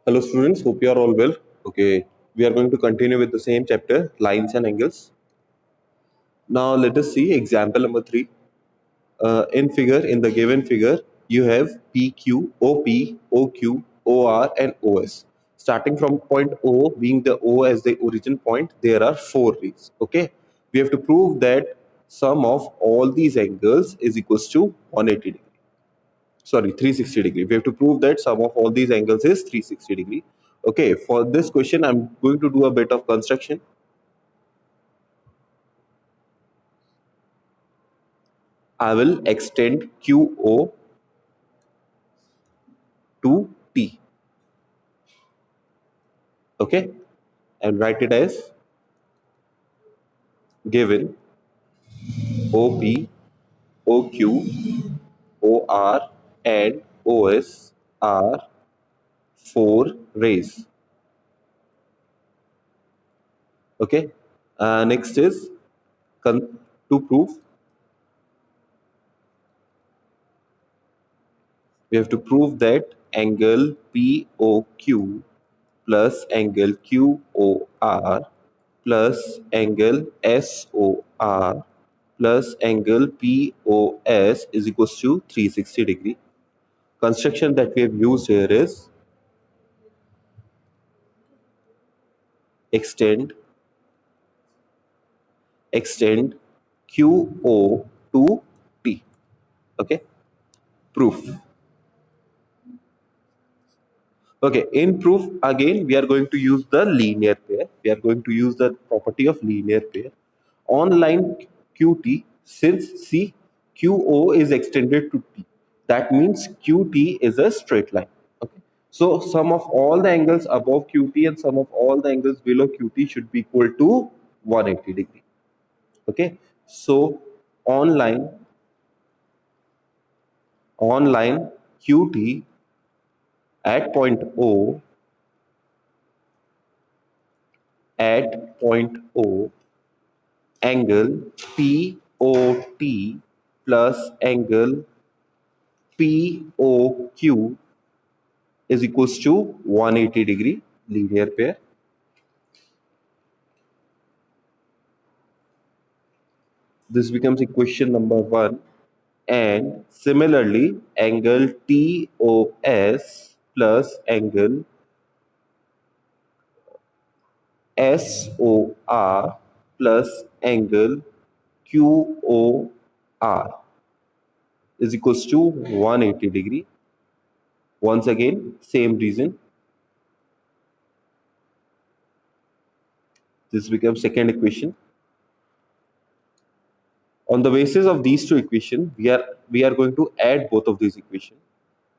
Hello students, hope you are all well. Okay, we are going to continue with the same chapter, lines and angles. Now let us see example number 3. In the given figure, you have PQ, OP, OQ, OR and OS. Starting from point O, being the O as the origin point, there are 4 rays. Okay, we have to prove that sum of all these angles is equals to 180 degree. Sorry, 360 degree. We have to prove that sum of all these angles is 360 degree. Okay, for this question I'm going to do a bit of construction. I will extend QO to T. Okay, and write it as given OP, OQ, OR and OS are 4 rays. Okay, next is to prove, we have to prove that angle POQ plus angle QOR plus angle SOR plus angle POS is equals to 360 degree. Construction that we have used here is extend QO to T. Okay, proof. Okay, in proof again we are going to use the linear pair. We are going to use the property of linear pair. On line QT, since see QO is extended to T, that means QT is a straight line. Okay, so sum of all the angles above QT and sum of all the angles below QT should be equal to 180 degree. Okay, so on line QT at point O at point O, angle POT plus angle POQ is equals to 180 degree linear pair. This becomes equation number 1. And similarly, angle TOS plus angle SOR plus angle QOR is equals to 180 degree. Once again, same reason. This becomes second equation. On the basis of these two equations, we are going to add both of these equations.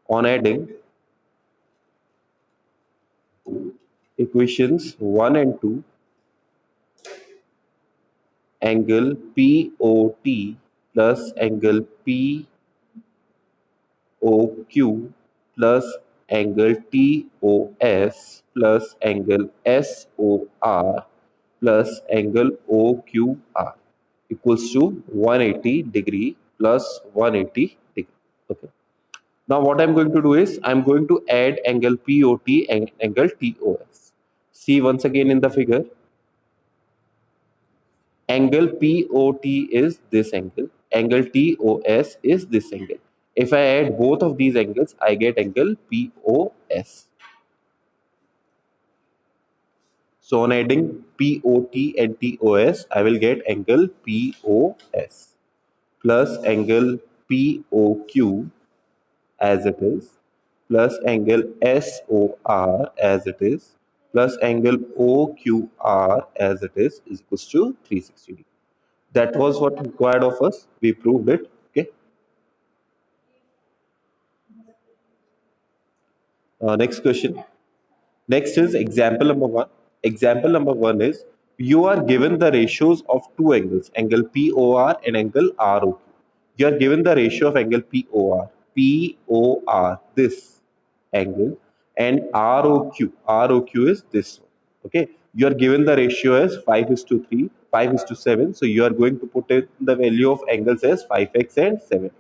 On adding equations 1 and 2, angle POT plus angle POQ plus angle TOS plus angle SOR plus angle OQR equals to 180 degree plus 180 degree. Okay. Now what I'm going to do is I'm going to add angle POT and angle TOS. See once again in the figure, angle POT is this angle TOS is this angle. If I add both of these angles, I get angle POS. So on adding POT and TOS, I will get angle POS plus angle POQ as it is plus angle SOR as it is plus angle OQR as it is equals to 360 degree. That was what required of us. We proved it. Okay. Next question. Next is example number 1. Example number 1 is you are given the ratios of two angles, angle POR and angle ROQ. You are given the ratio of angle POR, this angle, and ROQ is this one. Okay, you are given the ratio as 5:3, 5:7. So you are going to put in the value of angles as 5x and 7.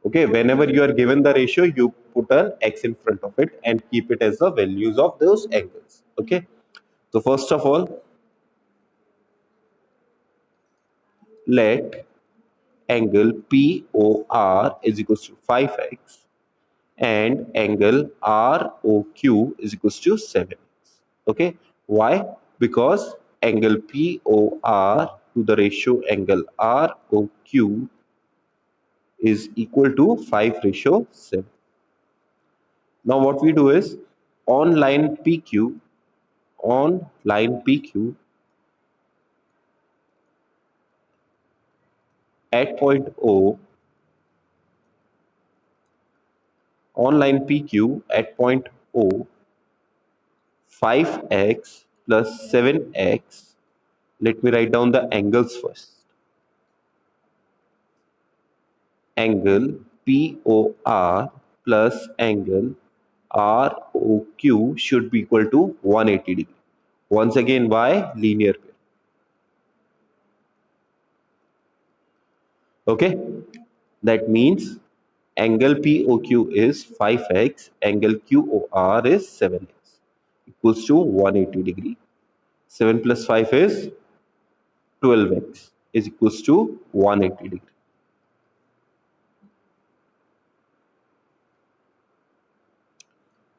Okay, whenever you are given the ratio, you put an x in front of it and keep it as the values of those angles. Okay, so first of all, let angle POR is equals to 5x and angle ROQ is equals to 7x. Okay, why? Because angle POR to the ratio angle ROQ is equal to 5 ratio 7. Now what we do is on line PQ, on line PQ at point O, on line PQ at point O, 5x plus 7x. Let me write down the angles first. Angle POR plus angle ROQ should be equal to 180 degree. Once again, why? Linear pair. Okay, that means angle POQ is 5x, angle QOR is 7x, equals to 180 degree. 7 plus 5 is 12x, is equals to 180 degree.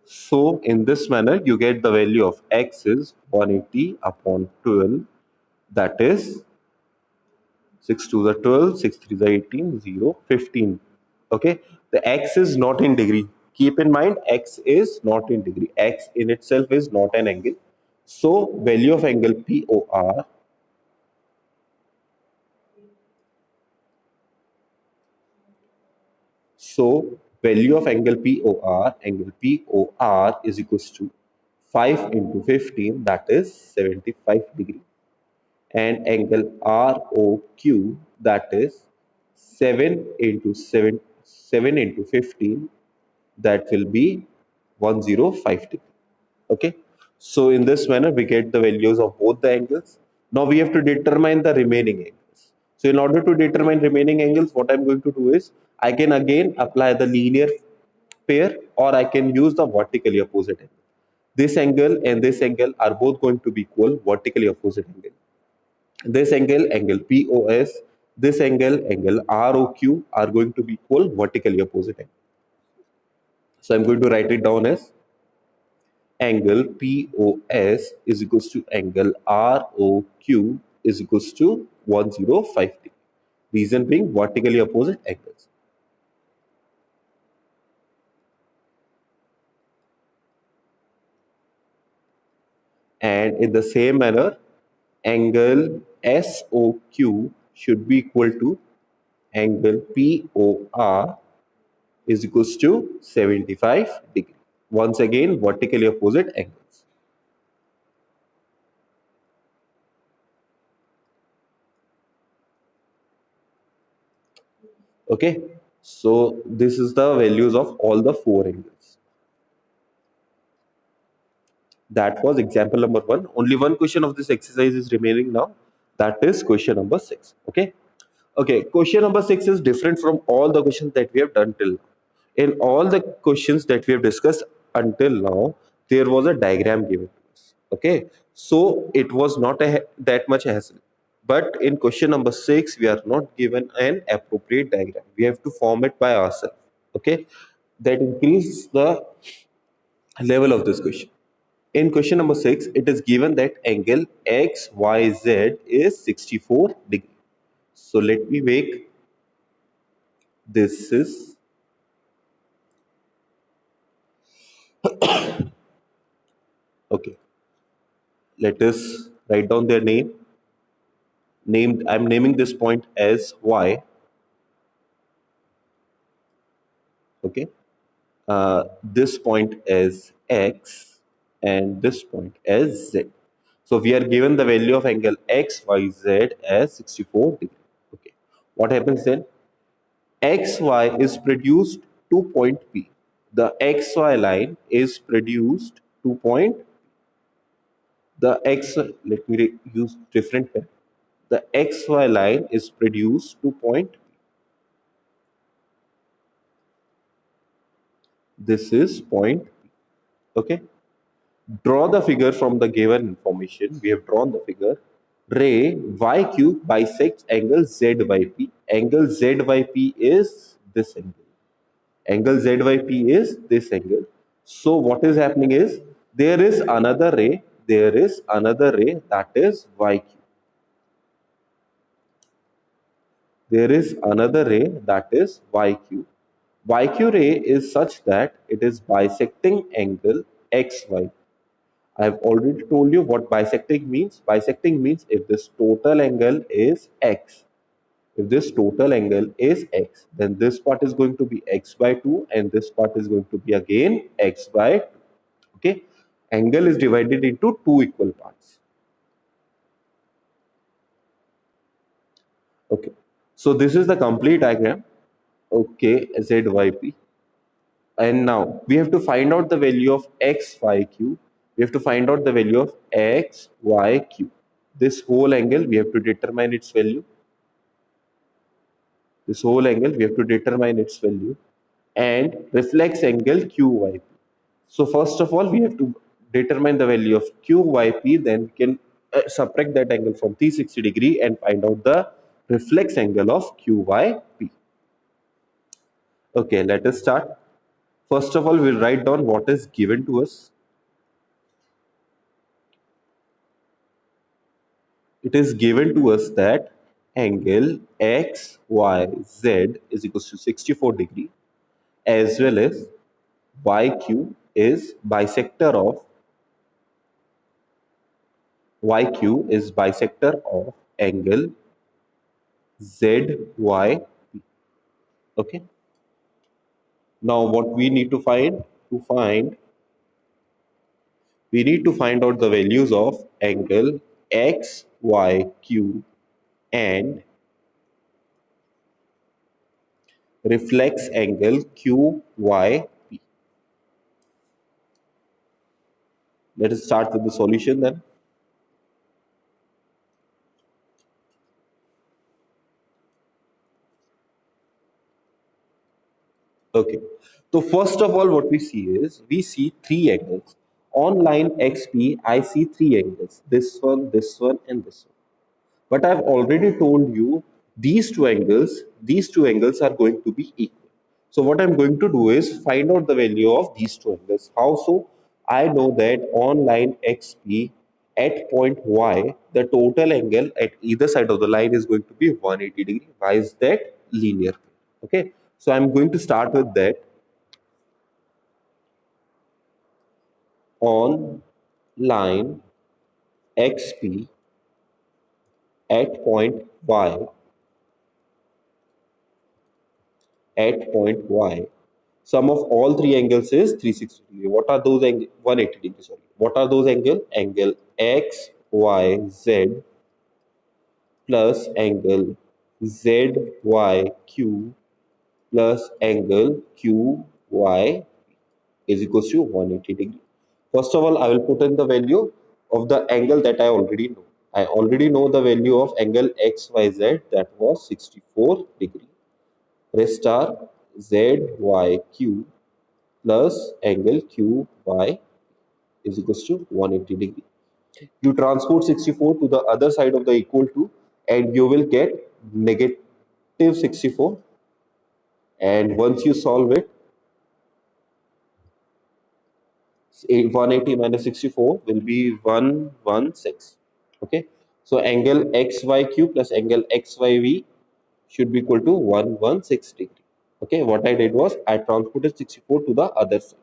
So in this manner, you get the value of x is 180 upon 12, that is 6 to the 12, 6 3 the 18, 0, 15. Okay, the x is not in degree. Keep in mind, x is not in degree. X in itself is not an angle. So value of angle POR, so value of angle POR is equals to 5 into 15, that is 75 degree. And angle ROQ, that is 7 into 7, 7 into 15, that will be 105 degree. Okay, so in this manner we get the values of both the angles. Now we have to determine the remaining angles. So in order to determine remaining angles, what I'm going to do is I can again apply the linear pair, or I can use the vertically opposite angle. This angle and this angle are both going to be equal vertically opposite angle. This angle, angle POS, this angle, angle ROQ are going to be equal vertically opposite angle. So I'm going to write it down as angle POS is equals to angle ROQ is equals to 105 degree. Reason being vertically opposite angles. And in the same manner, angle SOQ should be equal to angle POR is equals to 75 degree. Once again, vertically opposite angles. Okay, so this is the values of all the four angles. That was example number one. Only one question of this exercise is remaining now. That is question number six. Okay. Okay. Question number six is different from all the questions that we have done till now. In all the questions that we have discussed until now, there was a diagram given to us. Okay. So it was not that much hassle. But in question number six, we are not given an appropriate diagram. We have to form it by ourselves. Okay. That increases the level of this question. In question number 6, it is given that angle XYZ is 64 degree. So let me make this is okay. Let us write down their name. Named I'm naming this point as Y. Okay. This point as X and this point as Z. So we are given the value of angle XYZ as 64 degree. Okay. What happens then? XY is produced to point P. The XY line is produced to point the X. Let me use different pen. The XY line is produced to point P. This is point. Okay. Draw the figure from the given information. We have drawn the figure. Ray y cube bisects angle ZYP. Angle ZYP is this angle. Angle ZYP is this angle. So what is happening is there is another ray. There is another ray that is YQ. There is another ray that is YQ. YQ ray is such that it is bisecting angle XY. I have already told you what bisecting means. Bisecting means if this total angle is x, if this total angle is x, then this part is going to be x by 2 and this part is going to be again x by 2. Okay. Angle is divided into two equal parts. Okay. So this is the complete diagram. Okay, ZYP. And now we have to find out the value of XYQ. We have to find out the value of XYQ. This whole angle, we have to determine its value. This whole angle, we have to determine its value. And reflex angle QYP. So first of all, we have to determine the value of QYP. Then we can subtract that angle from 360 degree and find out the reflex angle of QYP. Okay, let us start. First of all, we'll write down what is given to us. It is given to us that angle XYZ is equals to 64 degree, as well as YQ is bisector of angle ZYP. Okay. Now what we need to find? We need to find out the values of angle XYQ and reflex angle QYP. Let us start with the solution then. Okay. So first of all, what we see is we see three angles. On line XP, I see three angles. This one, and this one. But I've already told you these two angles are going to be equal. So what I'm going to do is find out the value of these two angles. How so? I know that on line XP at point Y, the total angle at either side of the line is going to be 180 degree. Why is that? Linear. Okay. So I'm going to start with that. On line XP at point Y, sum of all three angles is 360 degree. What are those angles? 180 degree, sorry. What are those angles? Angle XYZ plus angle ZYQ plus angle QY is equals to 180 degree. First of all, I will put in the value of the angle that I already know. I already know the value of angle XYZ, that was 64 degree. Rest are ZYQ plus angle QY is equals to 180 degree. You transport 64 to the other side of the equal to and you will get negative 64, and once you solve it, 180 minus 64 will be 116. Okay, so angle XYQ plus angle XYV should be equal to 116 degree. Okay, what I did was I transported 64 to the other side.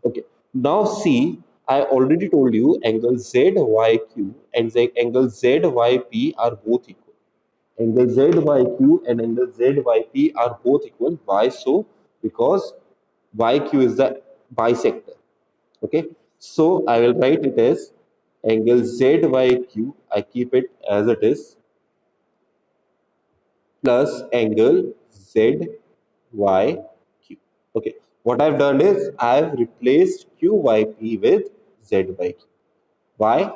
Okay, now see, I already told you angle ZYQ and angle ZYP are both equal. Angle ZYQ and angle ZYP are both equal. Why so? Because YQ is the bisector. Okay, so I will write it as angle ZYQ, I keep it as it is, plus angle ZYQ. Okay, what I've done is I've replaced QYP with ZYQ. Why?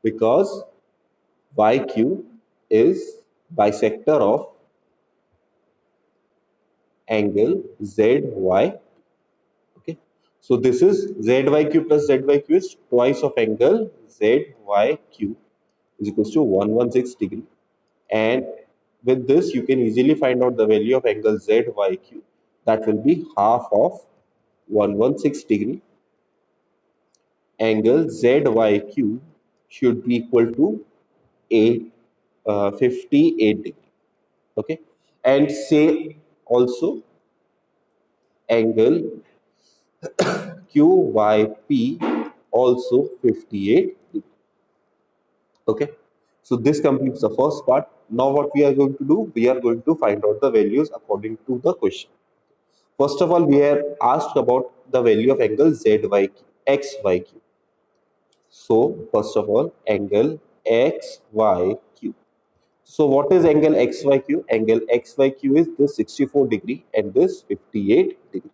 Because YQ is bisector of angle ZY. Okay. So this is ZYQ plus ZYQ is twice of angle ZYQ is equals to 116 degree. And with this, you can easily find out the value of angle ZYQ. That will be half of 116 degree. Angle ZYQ should be equal to 58 degree. Okay. And say also angle QYP also 58 degree. Okay. So this completes the first part. Now what we are going to do, we are going to find out the values according to the question. First of all, we are asked about the value of angle ZYQ, XYQ. So first of all, angle XYQ. So what is angle XYQ? Angle XYQ is this 64 degree and this 58 degree.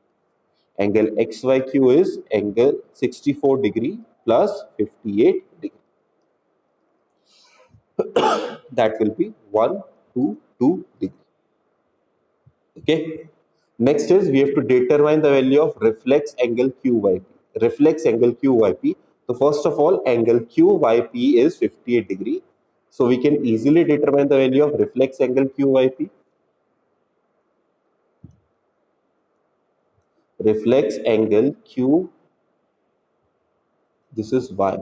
Angle XYQ is angle 64 degree plus 58 degree. That will be 122 degree. Okay. Next is we have to determine the value of reflex angle QYP. Reflex angle QYP. So first of all, angle QYP is 58 degree. So we can easily determine the value of reflex angle QYP. Reflex angle Q, this is Y.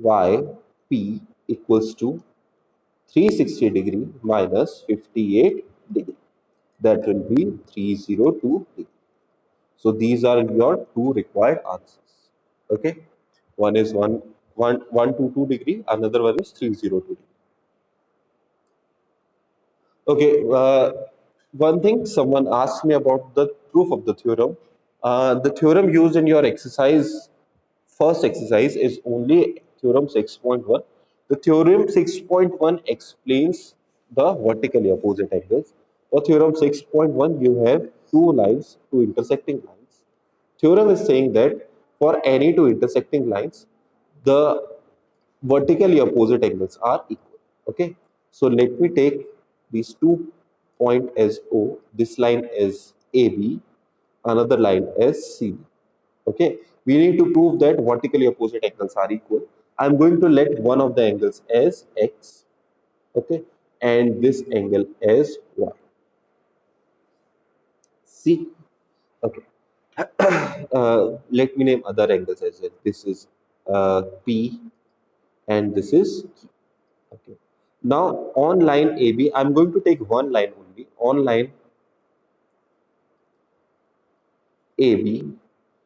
YP equals to 360 degree minus 58 degree. That will be 302 degree. So these are your two required answers. Okay. One is 122 degree, another one is 302 degree. Okay, one thing someone asked me about the proof of the theorem. The theorem used in your exercise, first exercise, is only theorem 6.1. The theorem 6.1 explains the vertically opposite angles. For theorem 6.1, you have two lines, two intersecting lines. Theorem is saying that for any two intersecting lines, the vertically opposite angles are equal. Okay, so let me take these two point as O, this line is AB, another line is CD. Okay, we need to prove that vertically opposite angles are equal. I'm going to let one of the angles as X, okay, and this angle as Y. See, okay. Let me name other angles as well. This is P and this is Q. Okay. Now on line AB, I'm going to take one line only. On line AB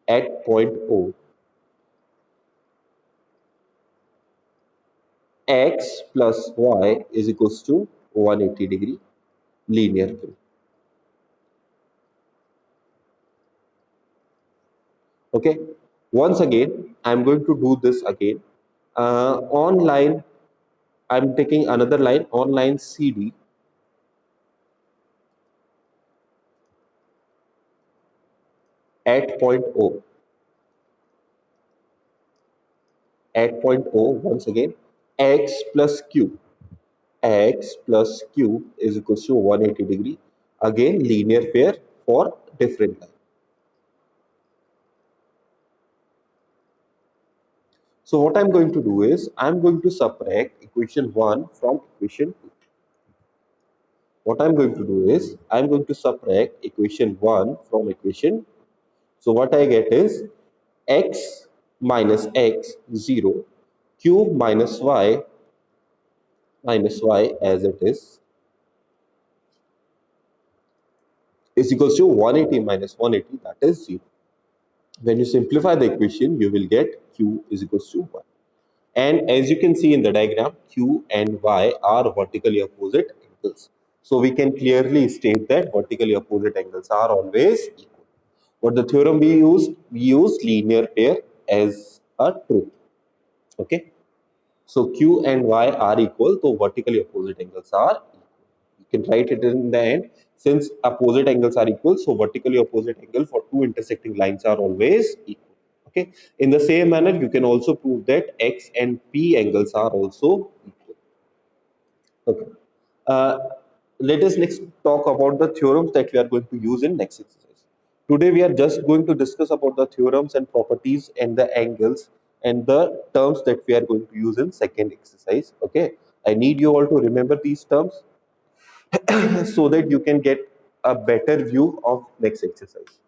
at point O, X plus Y is equals to 180 degree linear plane. Okay. Once again, I'm going to do this again. On line, I'm taking another line on line CD at point O. At point O, once again, X plus Q. X plus Q is equals to 180 degree. Again, linear pair for different line. So what I'm going to do is I'm going to subtract equation 1 from equation 2. What I'm going to do is I'm going to subtract equation 1 from equation 2. So what I get is x minus x 0 cube minus y as it is equals to 180 minus 180, that is 0. When you simplify the equation, you will get q is equals to 1. And as you can see in the diagram, q and y are vertically opposite angles. So we can clearly state that vertically opposite angles are always equal. What the theorem we used linear pair as a truth. Okay. So q and y are equal, so vertically opposite angles are equal. You can write it in the end. Since opposite angles are equal, so vertically opposite angle for two intersecting lines are always equal. Okay. In the same manner, you can also prove that x and p angles are also equal. Okay. Uh, Let us next talk about the theorems that we are going to use in next exercise. Today we are just going to discuss about the theorems and properties and the angles and the terms that we are going to use in second exercise. Okay, I need you all to remember these terms so that you can get a better view of next exercise.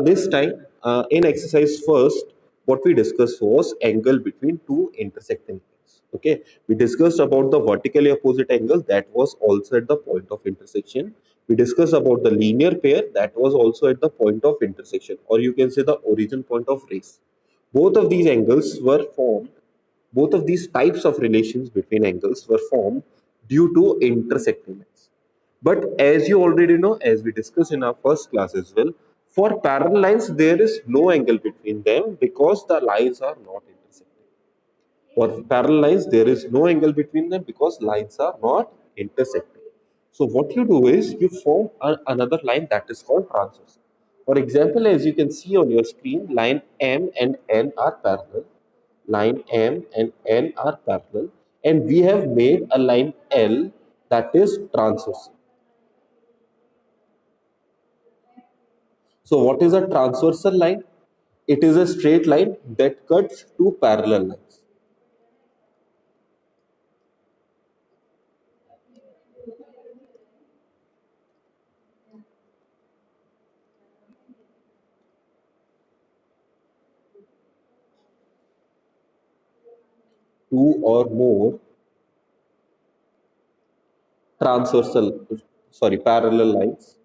This time, in exercise first, what we discussed was angle between two intersecting lines. Okay, we discussed about the vertically opposite angle that was also at the point of intersection. We discussed about the linear pair that was also at the point of intersection, or you can say the origin point of rays. Both of these angles were formed. Both of these types of relations between angles were formed due to intersecting lines. But as you already know, as we discussed in our first class as well, for parallel lines, there is no angle between them because the lines are not intersecting. For parallel lines, there is no angle between them because lines are not intersecting. So what you do is you form another line that is called transversal. For example, as you can see on your screen, line M and N are parallel. Line M and N are parallel, and we have made a line L that is transversal. So what is a transversal line? It is a straight line that cuts two parallel lines. Two or more transversal, sorry, parallel lines.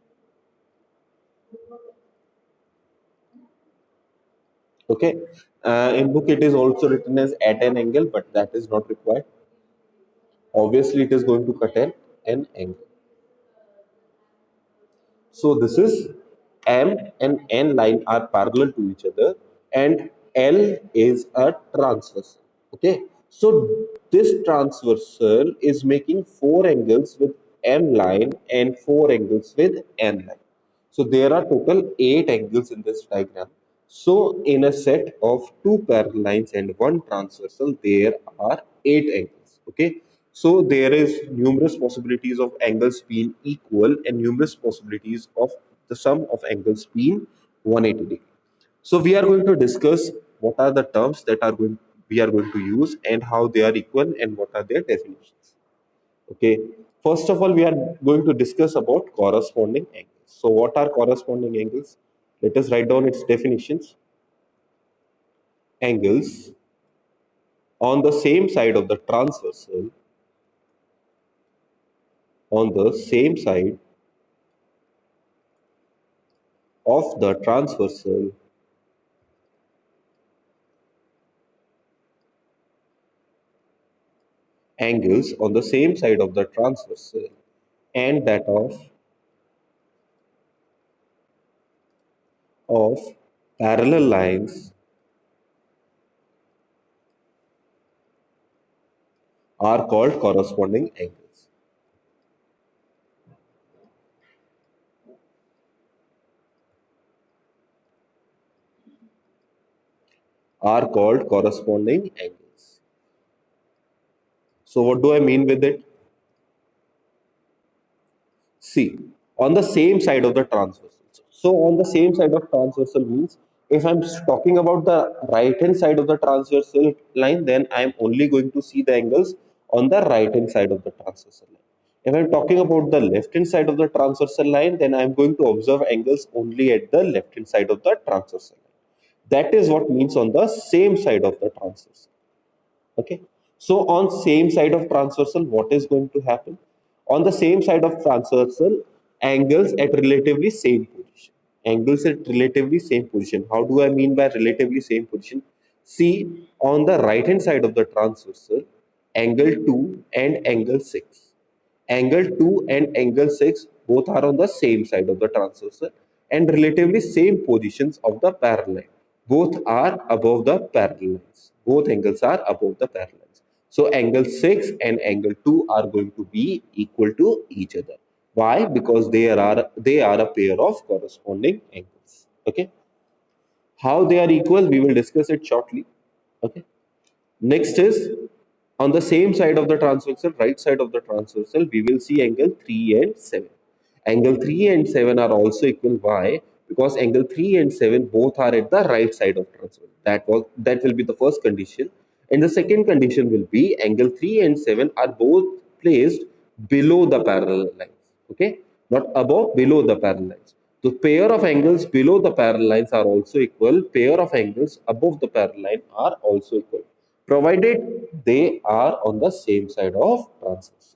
Okay. In book it is also written as at an angle, but that is not required. Obviously, it is going to cut an angle. So this is M and N line are parallel to each other, and L is a transversal. Okay, so this transversal is making four angles with M line and four angles with N line. So there are total eight angles in this diagram. So in a set of two parallel lines and one transversal, there are eight angles. Okay, so there is numerous possibilities of angles being equal and numerous possibilities of the sum of angles being 180 degree. So we are going to discuss what are the terms that are going we are going to use and how they are equal and what are their definitions. Okay. First of all, we are going to discuss about corresponding angles. So what are corresponding angles? Let us write down its definitions. Angles on the same side of the transversal, on the same side of the transversal, angles on the same side of the transversal and that of parallel lines are called corresponding angles. Are called corresponding angles. So what do I mean with it? See, on the same side of the transversal. So on the same side of transversal means if I'm talking about the right hand side of the transversal line, then I'm only going to see the angles on the right hand side of the transversal line. If I'm talking about the left hand side of the transversal line, then I'm going to observe angles only at the left hand side of the transversal line. That is what means on the same side of the transversal. Okay, so on same side of transversal, what is going to happen? On the same side of transversal, angles at relatively same position. Angles at relatively same position. How do I mean by relatively same position? See, on the right hand side of the transversal, angle 2 and angle 6. Angle 2 and angle 6 both are on the same side of the transversal and relatively same positions of the parallel. Both are above the parallel lines. Both angles are above the parallel lines. So angle 6 and angle 2 are going to be equal to each other. Why? Because they are a pair of corresponding angles. Okay. How they are equal, we will discuss it shortly. Okay. Next is on the same side of the transversal, right side of the transversal, we will see angle 3 and 7. Angle 3 and 7 are also equal. Why? because angle 3 and 7 both are at the right side of transversal. That will be the first condition. And the second condition will be angle 3 and 7 are both placed below the parallel lines. Okay, not above, below the parallel lines. The pair of angles below the parallel lines are also equal. Pair of angles above the parallel line are also equal, provided they are on the same side of transversal.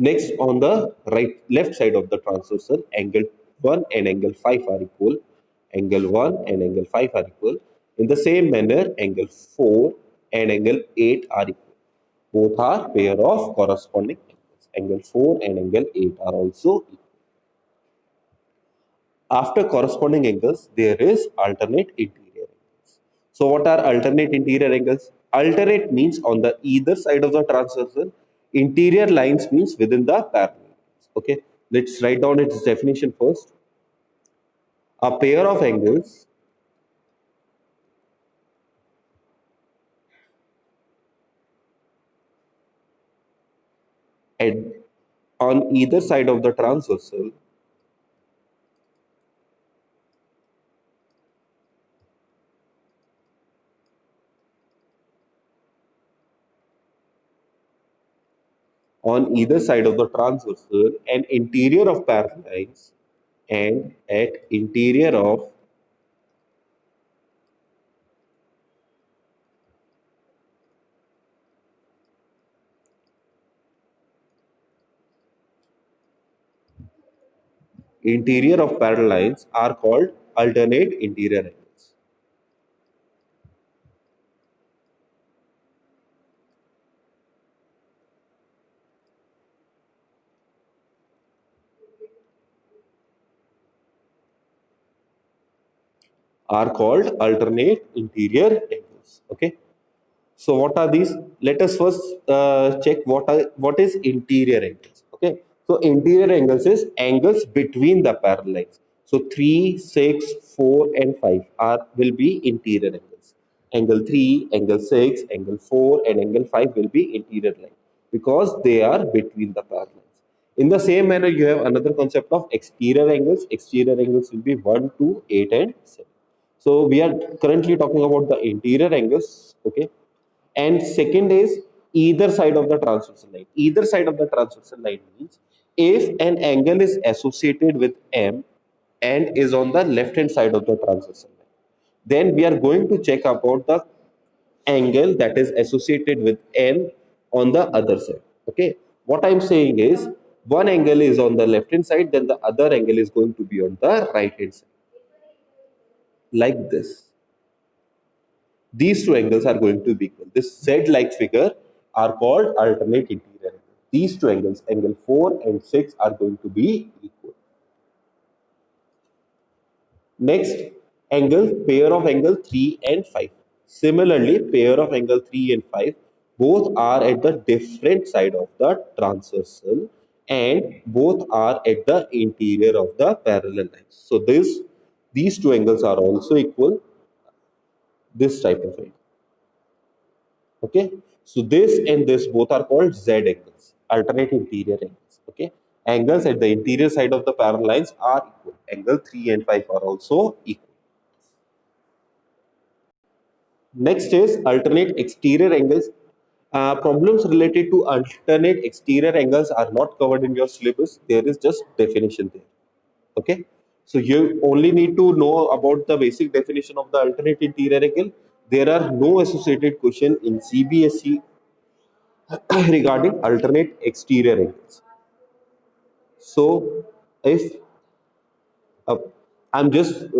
Next, on the left side of the transversal, angle 1 and angle 5 are equal. Angle 1 and angle 5 are equal. In the same manner, angle 4 and angle 8 are equal. Both are pair of corresponding angles. Angle 4 and angle 8 are also equal. After corresponding angles, there is alternate interior angles. So what are alternate interior angles? Alternate means on the either side of the transversal. Interior lines means within the parallel. Okay, let's write down its definition first. A pair of angles at, on either side of the transversal on either side of the transversal and interior of parallel lines and at interior of parallel lines are called alternate interior angles. Are called alternate interior angles. Okay. So what are these? Let us first check what is interior angles. Okay. So interior angles is angles between the parallel lines. So 3, 6, 4, and 5 are will be interior angles. Angle 3, angle 6, angle 4, and angle 5 will be interior line because they are between the parallel lines. In the same manner, you have another concept of exterior angles. Exterior angles will be 1, 2, 8, and 7. So we are currently talking about the interior angles. Okay, and second is either side of the transversal line. Either side of the transversal line means if an angle is associated with M and is on the left hand side of the transversal line, then we are going to check about the angle that is associated with N on the other side. Okay, what I'm saying is one angle is on the left hand side, then the other angle is going to be on the right hand side, like this. These two angles are going to be equal. This Z-like figure are called alternate interior angles. These two angles, angle 4 and 6, are going to be equal. Next, pair of angle 3 and 5. Similarly, pair of angle 3 and 5, both are at the different side of the transversal and both are at the interior of the parallel lines. So these two angles are also equal, this type of angle. Okay, so this and this both are called Z angles, alternate interior angles. Okay, angles at the interior side of the parallel lines are equal. Angle 3 and 5 are also equal. Next is alternate exterior angles. Problems related to alternate exterior angles are not covered in your syllabus. There is just definition there. Okay, so you only need to know about the basic definition of the alternate interior angle. There are no associated question in CBSE regarding alternate exterior angles. So, if uh, I'm just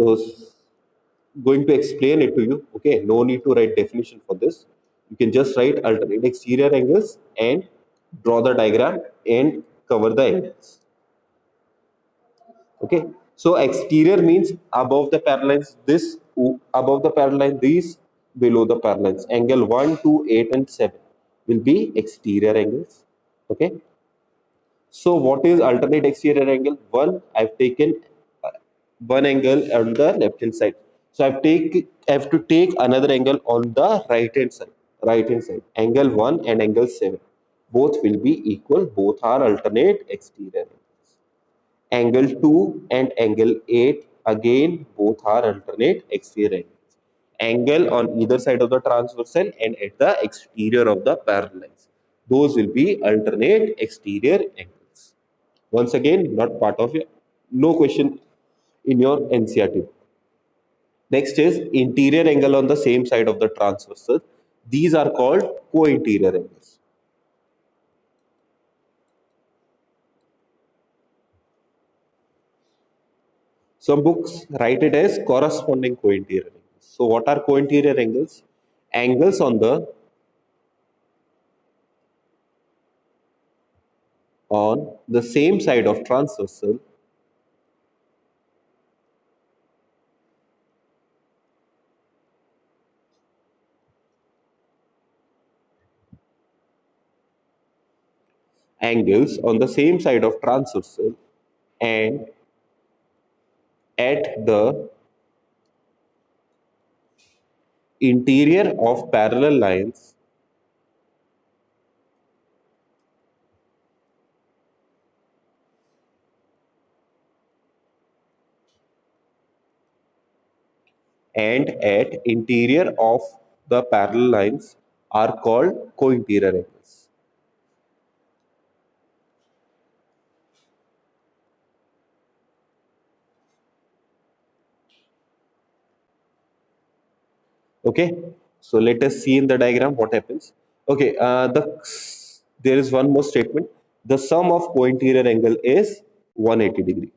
going to explain it to you, okay, no need to write definition for this. You can just write alternate exterior angles and draw the diagram and cover the angles. Okay, so exterior means above the parallel lines, this above the parallel line, these below the parallel lines. Angle 1, 2, 8, and 7 will be exterior angles. Okay, so what is alternate exterior angle? One, I've taken one angle on the left hand side. So I have to take another angle on the right hand side. Right hand side. Angle 1 and angle 7. Both will be equal. Both are alternate exterior angles. Angle 2 and angle 8, again both are alternate exterior angles. Angle on either side of the transversal and at the exterior of the parallel lines. Those will be alternate exterior angles. Once again, not part of your, no question in your NCRT. Next is interior angle on the same side of the transversal. These are called co-interior angles. Some books write it as corresponding co-interior angles. So what are co-interior angles? Angles on the same side of transversal angles on the same side of transversal and at the interior of parallel lines and at interior of the parallel lines are called co-interior angles. Okay, so let us see in the diagram what happens. Okay, there is one more statement. The sum of co-interior angle is 180 degree.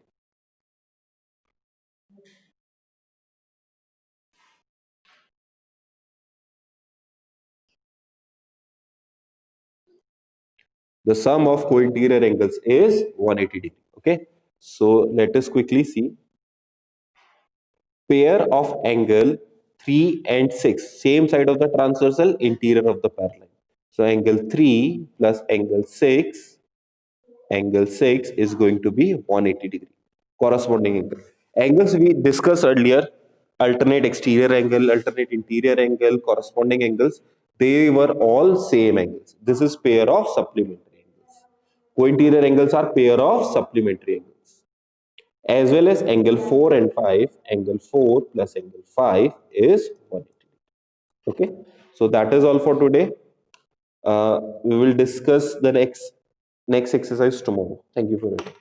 The sum of co-interior angles is 180 degree. Okay, so let us quickly see. Pair of angle 3 and 6, same side of the transversal, interior of the parallel. So angle 3 plus angle 6 is going to be 180 degree. Corresponding angle. Angles we discussed earlier, alternate exterior angle, alternate interior angle, corresponding angles, they were all same angles. This is pair of supplementary angles. Co-interior angles are pair of supplementary angles. As well as angle 4 and 5, angle 4 plus angle 5 is 180. Okay, so that is all for today. We will discuss the next exercise tomorrow. Thank you for it.